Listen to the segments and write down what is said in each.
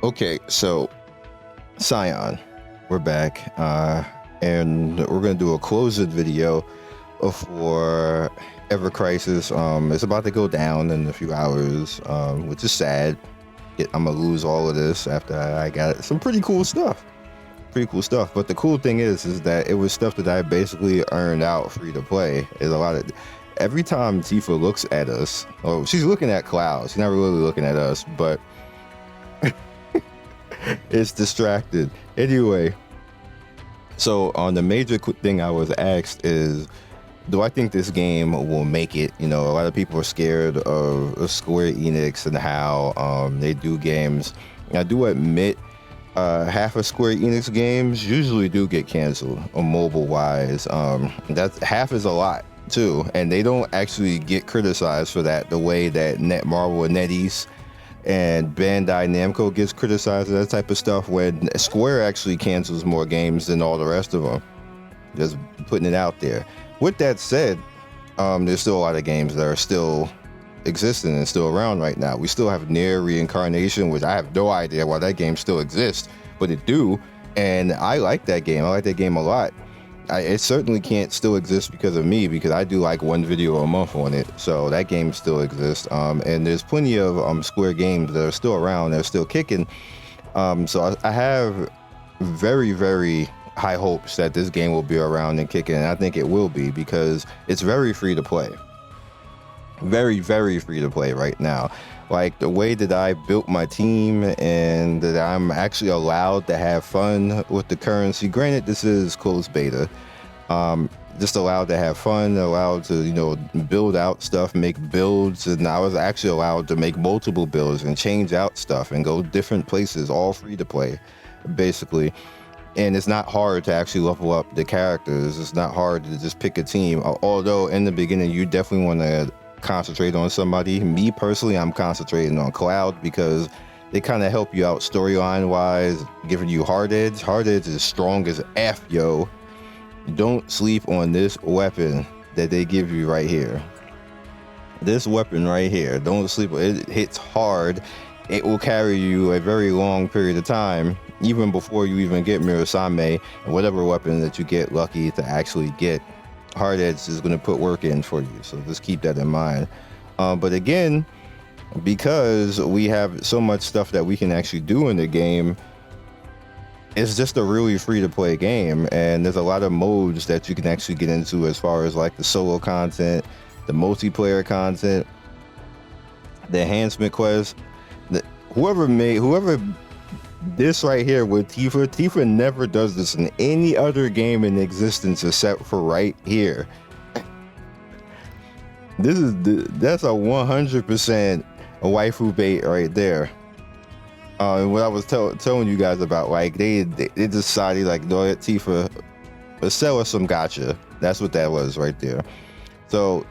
Okay, so Scion, we're back, and we're gonna do a closed video for Ever Crisis. It's about to go down in a few hours, which is sad. I'm gonna lose all of this after I got some pretty cool stuff. But the cool thing is that it was stuff that I basically earned out free to play. Is a lot of every time Tifa looks at us, oh, she's looking at Cloud. She's not really looking at us, but it's distracted. Anyway, so on the major thing I was asked is, do I think this game will make it? You know, a lot of people are scared of Square Enix and how they do games. I do admit half of Square Enix games usually do get canceled on mobile wise. That's half is a lot too, and they don't actually get criticized for that the way that Netmarble and NetEase and Bandai Namco gets criticized and that type of stuff, when Square actually cancels more games than all the rest of them. Just putting it out there. With that said, there's still a lot of games that are still existing and still around right now. We still have Nier Reincarnation, which I have no idea why that game still exists, but it do, and I like that game. I like that game a lot. It certainly can't still exist because of me, because I do like one video a month on it, so that game still exists. And there's plenty of Square games that are still around, that are still kicking. So I have very, very high hopes that this game will be around and kicking, and I think it will be, because it's very free to play. Very, very free to play right now. Like the way that I built my team and that I'm actually allowed to have fun with the currency. Granted, this is closed beta. Just allowed to have fun, allowed to, you know, build out stuff, make builds, and I was actually allowed to make multiple builds and change out stuff and go different places, all free to play, basically. And it's not hard to actually level up the characters. It's not hard to just pick a team. Although in the beginning, you definitely want to concentrate on somebody. Me personally, I'm concentrating on Cloud because they kind of help you out storyline wise, giving you hard edge. Hard edge is strong as F, yo. Don't sleep on this weapon that they give you right here. This weapon right here, don't sleep. It hits hard. It will carry you a very long period of time, even before you even get Mirasame and whatever weapon that you get lucky to actually get. Hard edge is going to put work in for you, so just keep that in mind. But again, because we have so much stuff that we can actually do in the game, it's just a really free to play game, and there's a lot of modes that you can actually get into, as far as like the solo content, the multiplayer content, the enhancement quest. Whoever this right here with Tifa never does this in any other game in existence except for right here. That's a 100% a waifu bait right there. And what I was telling you guys about, like they decided, like, no, Tifa, sell us some gacha. That's what that was right there. So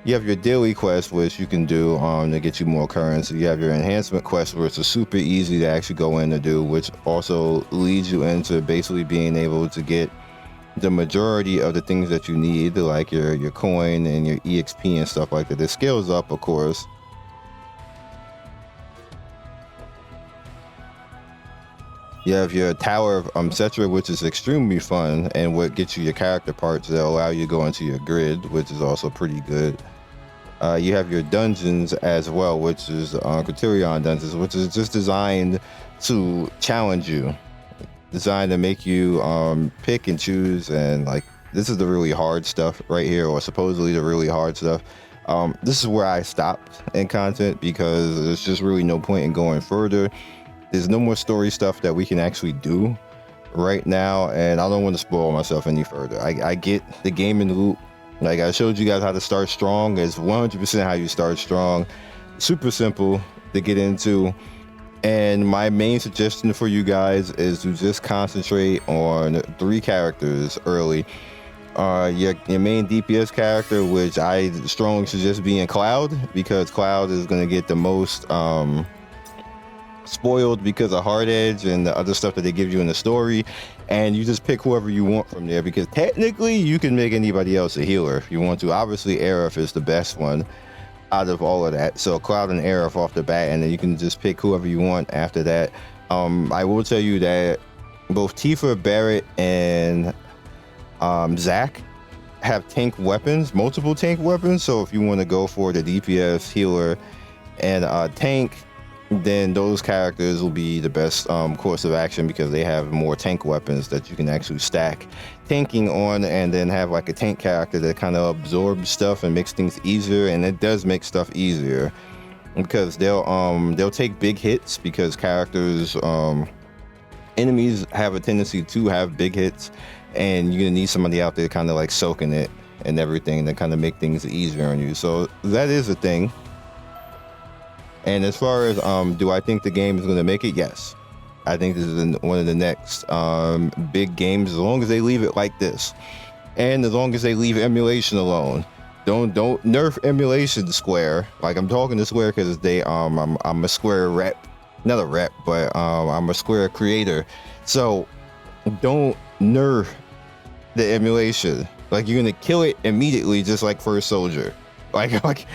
you have your daily quest, which you can do to get you more currency. You have your enhancement quest, which is super easy to actually go in and do, which also leads you into basically being able to get the majority of the things that you need, like your coin and your EXP and stuff like that. It scales up, of course. You have your Tower of Cetra, which is extremely fun, and what gets you your character parts that allow you to go into your grid, which is also pretty good. You have your dungeons as well, which is Criterion dungeons, which is just designed to challenge you, designed to make you pick and choose. And like, this is the really hard stuff right here, or supposedly the really hard stuff. This is where I stopped in content, because there's just really no point in going further. There's no more story stuff that we can actually do right now, and I don't want to spoil myself any further. I get the game in the loop. Like I showed you guys how to start strong. It's 100% how you start strong. Super simple to get into. And my main suggestion for you guys is to just concentrate on 3 characters early. Your main DPS character, which I strongly suggest being Cloud, because Cloud is going to get the most spoiled because of hard edge and the other stuff that they give you in the story, and you just pick whoever you want from there, because technically you can make anybody else a healer if you want to. Obviously Aerith is the best one out of all of that, so Cloud and Aerith off the bat, and then you can just pick whoever you want after that. I will tell you that both Tifa, Barrett, and Zack have tank weapons, multiple tank weapons. So if you want to go for the DPS, healer, and tank, then those characters will be the best course of action because they have more tank weapons that you can actually stack tanking on, and then have like a tank character that kind of absorbs stuff and makes things easier. And it does make stuff easier because they'll take big hits because characters enemies have a tendency to have big hits, and you're gonna need somebody out there kind of like soaking it and everything to kind of make things easier on you. So that is a thing. And as far as do I think the game is going to make it? Yes, I think this is one of the next big games, as long as they leave it like this, and as long as they leave emulation alone. Don't nerf emulation, Square. Like, I'm talking to Square because they I'm a Square rep, not a rep, but I'm a Square creator. So don't nerf the emulation. Like, you're gonna kill it immediately, just like First Soldier. Like,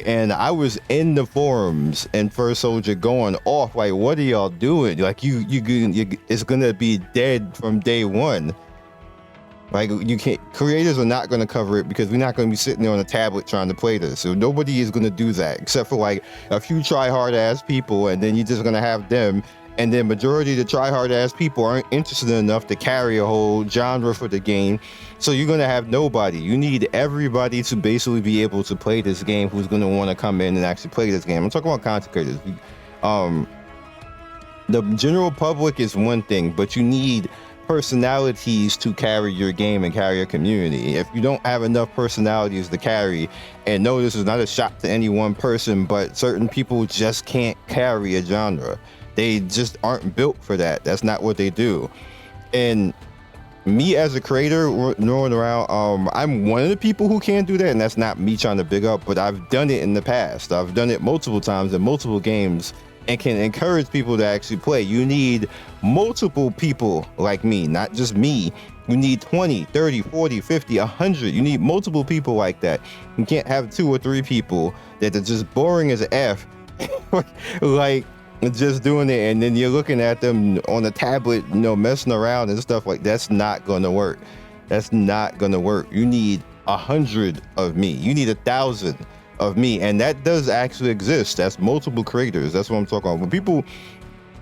and I was in the forums and First Soldier going off, like, what are y'all doing? Like, you it's gonna be dead from day one. Like, you can't, creators are not gonna cover it because we're not gonna be sitting there on a tablet trying to play this. So nobody is gonna do that except for like a few try hard ass people, and then you're just gonna have them. And then majority of the try hard ass people aren't interested enough to carry a whole genre for the game. So you're gonna have nobody. You need everybody to basically be able to play this game who's gonna want to come in and actually play this game. I'm talking about content creators. The general public is one thing, but you need personalities to carry your game and carry your community. If you don't have enough personalities to carry, and no, this is not a shot to any one person, but certain people just can't carry a genre. They just aren't built for that. That's not what they do. And me as a creator, knowing around, I'm one of the people who can do that, and that's not me trying to big up, but I've done it in the past. I've done it multiple times in multiple games and can encourage people to actually play. You need multiple people like me, not just me. You need 20, 30, 40, 50, 100. You need multiple people like that. You can't have 2 or 3 people that are just boring as F. Like, just doing it, and then you're looking at them on a tablet, you know, messing around and stuff. Like, that's not gonna work. That's not gonna work. You need 100 of me. You need 1,000 of me, and that does actually exist. That's multiple creators. That's what I'm talking about. When people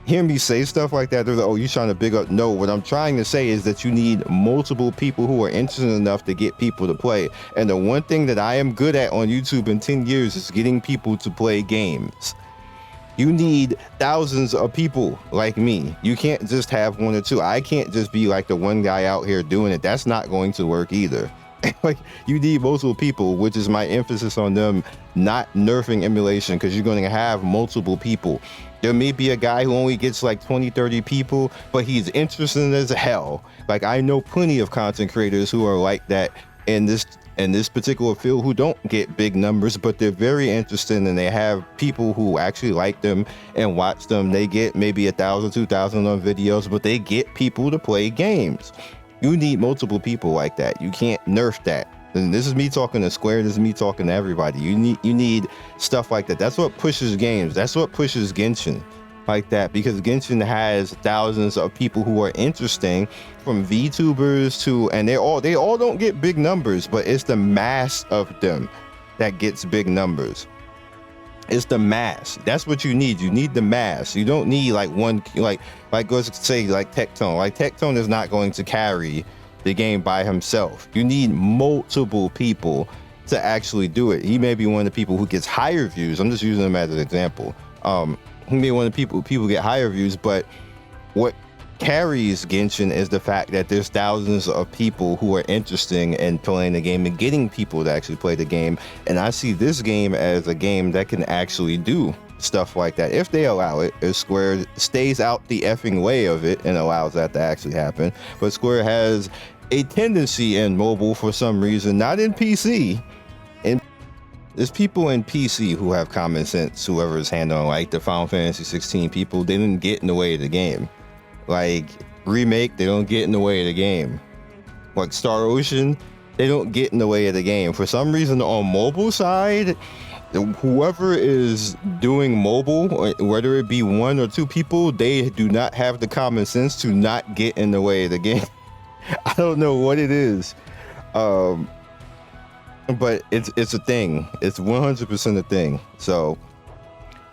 hear me say stuff like that, they're like, oh, you're trying to big up. No, what I'm trying to say is that you need multiple people who are interested enough to get people to play. And the one thing that I am good at on YouTube in 10 years is getting people to play games. You need thousands of people like me. You can't just have 1 or 2. I can't just be like the one guy out here doing it. That's not going to work either. Like, you need multiple people, which is my emphasis on them not nerfing emulation, because you're going to have multiple people. There may be a guy who only gets like 20, 30 people, but he's interesting as hell. Like, I know plenty of content creators who are like that in this particular field, who don't get big numbers, but they're very interesting, and they have people who actually like them and watch them. They get maybe 1,000, 2,000 on videos, but they get people to play games. You need multiple people like that. You can't nerf that. And this is me talking to Square. This is me talking to everybody. You need stuff like that. That's what pushes games. That's what pushes Genshin like that, because Genshin has thousands of people who are interesting, from VTubers to, and they all don't get big numbers, but it's the mass of them that gets big numbers. It's the mass. That's what you need. You need the mass. You don't need like one, like let's say like Tectone. Like, Tectone is not going to carry the game by himself. You need multiple people to actually do it. He may be one of the people who gets higher views. I'm just using him as an example. He may be one of the people get higher views, but what carries Genshin is the fact that there's thousands of people who are interested in playing the game and getting people to actually play the game. And I see this game as a game that can actually do stuff like that if they allow it. If Square stays out the effing way of it and allows that to actually happen. But Square has a tendency in mobile for some reason, not in PC. And there's people in PC who have common sense. Whoever's handling like the Final Fantasy 16 people, they didn't get in the way of the game. Like, Remake, they don't get in the way of the game. Like Star Ocean, they don't get in the way of the game. For some reason, on mobile side, whoever is doing mobile, whether it be one or two people, they do not have the common sense to not get in the way of the game. I don't know what it is, but it's a thing. It's 100% a thing. So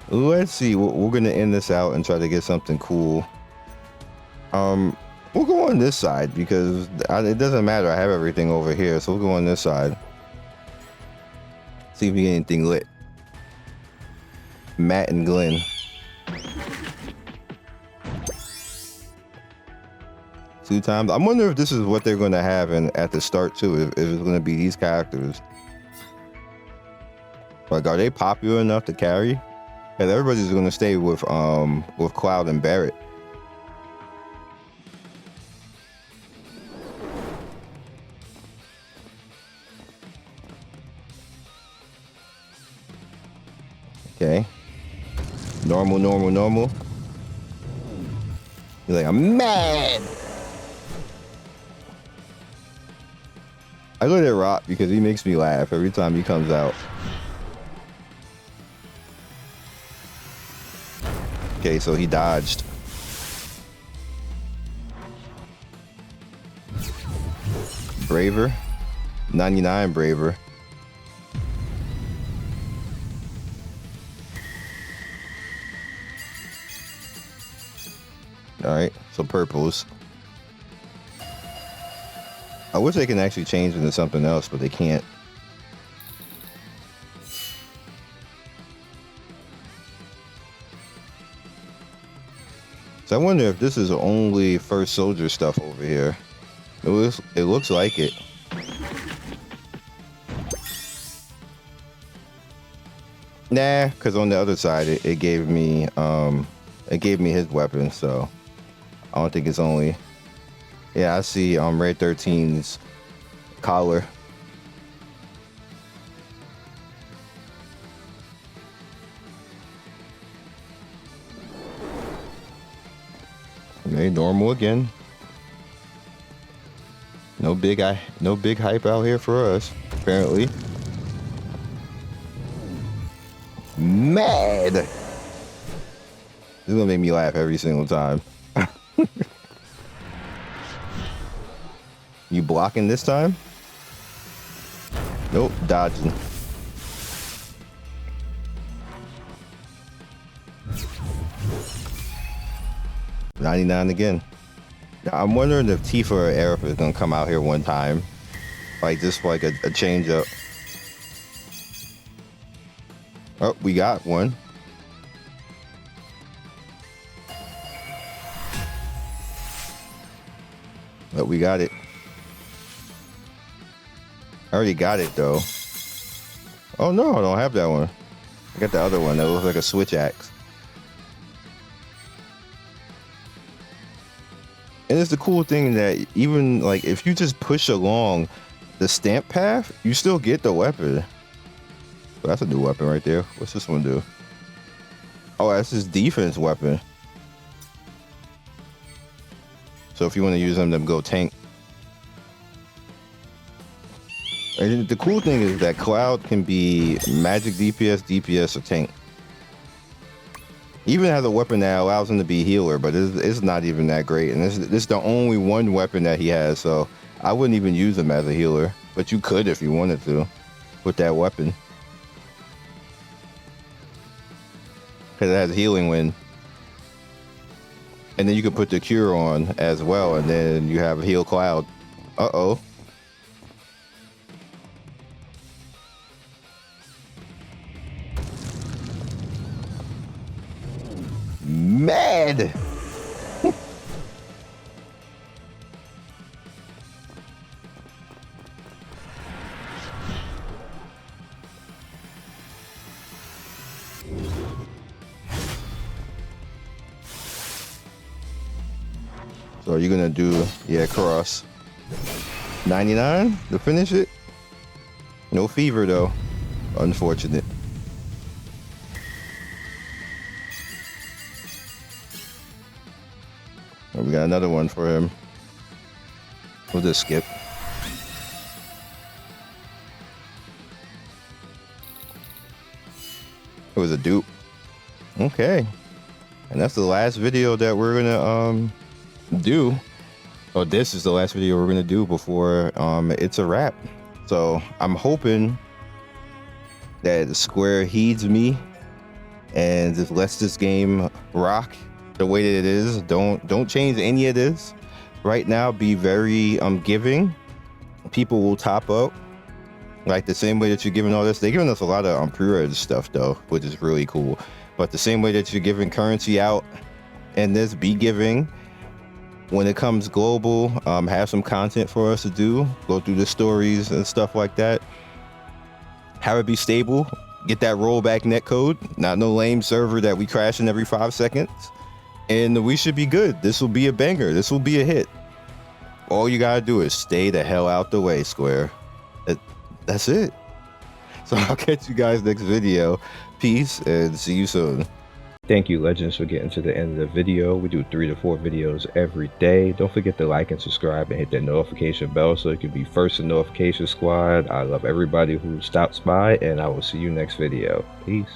let's see. We're gonna end this out and try to get something cool. We'll go on this side because it doesn't matter. I have everything over here, so we'll go on this side. See if we get anything lit. Matt and Glenn. 2 times. I wonder if this is what they're going to have at the start too. If it's going to be these characters. Like, are they popular enough to carry? And everybody's going to stay with Cloud and Barrett. Okay. Normal. He's like, I'm mad. I let it rock because he makes me laugh every time he comes out. Okay, so he dodged. Braver. 99 braver. All right, so purples. I wish they can actually change into something else, but they can't. So I wonder if this is only first soldier stuff over here. It looks like it. Nah, because on the other side, it gave me his weapon, so I don't think it's only. Yeah, I see Red 13's collar. Okay, normal again. No big hype out here for us, apparently. Mad. This is gonna make me laugh every single time. You blocking this time? Nope, dodging. $99 again. Now, I'm wondering if Tifa or Aerith is gonna come out here one time, like just like a change up. Oh, we got one. But we got it. I already got it though. Oh no, I don't have that one. I got the other one that looks like a switch axe. And it's the cool thing that even like if you just push along the stamp path, you still get the weapon. But that's a new weapon right there. What's this one do? Oh, that's his defense weapon. So if you want to use them go tank. And the cool thing is that Cloud can be magic DPS, or tank. He even has a weapon that allows him to be healer, but it's not even that great. And this is the only one weapon that he has, so I wouldn't even use him as a healer. But you could if you wanted to with that weapon. Because it has healing wind. And then you can put the cure on as well, and then you have a heal Cloud. Uh-oh. Mad. So are you gonna do, yeah, cross 99 to finish it? No fever though, unfortunate. Oh, we got another one for him. We'll just skip. It was a dupe. Okay. And that's the last video that we're gonna do. Oh, this is the last video we're gonna do before it's a wrap. So I'm hoping that Square heeds me and just lets this game rock the way that it is. Don't change any of this. Right now, be very giving. People will top up like the same way that you're giving all this. They're giving us a lot of pre-ordered stuff though, which is really cool. But the same way that you're giving currency out and this, be giving. When it comes global, have some content for us to do, go through the stories and stuff like that. Have it be stable, get that rollback netcode, not no lame server that we crashing every 5 seconds. And we should be good. This will be a banger. This will be a hit. All you gotta do is stay the hell out the way, Square. That's it. So I'll catch you guys next video. Peace and see you soon. Thank you, Legends, for getting to the end of the video. We do 3 to 4 videos every day. Don't forget to like and subscribe and hit that notification bell so you can be first in notification squad. I love everybody who stops by, and I will see you next video. Peace.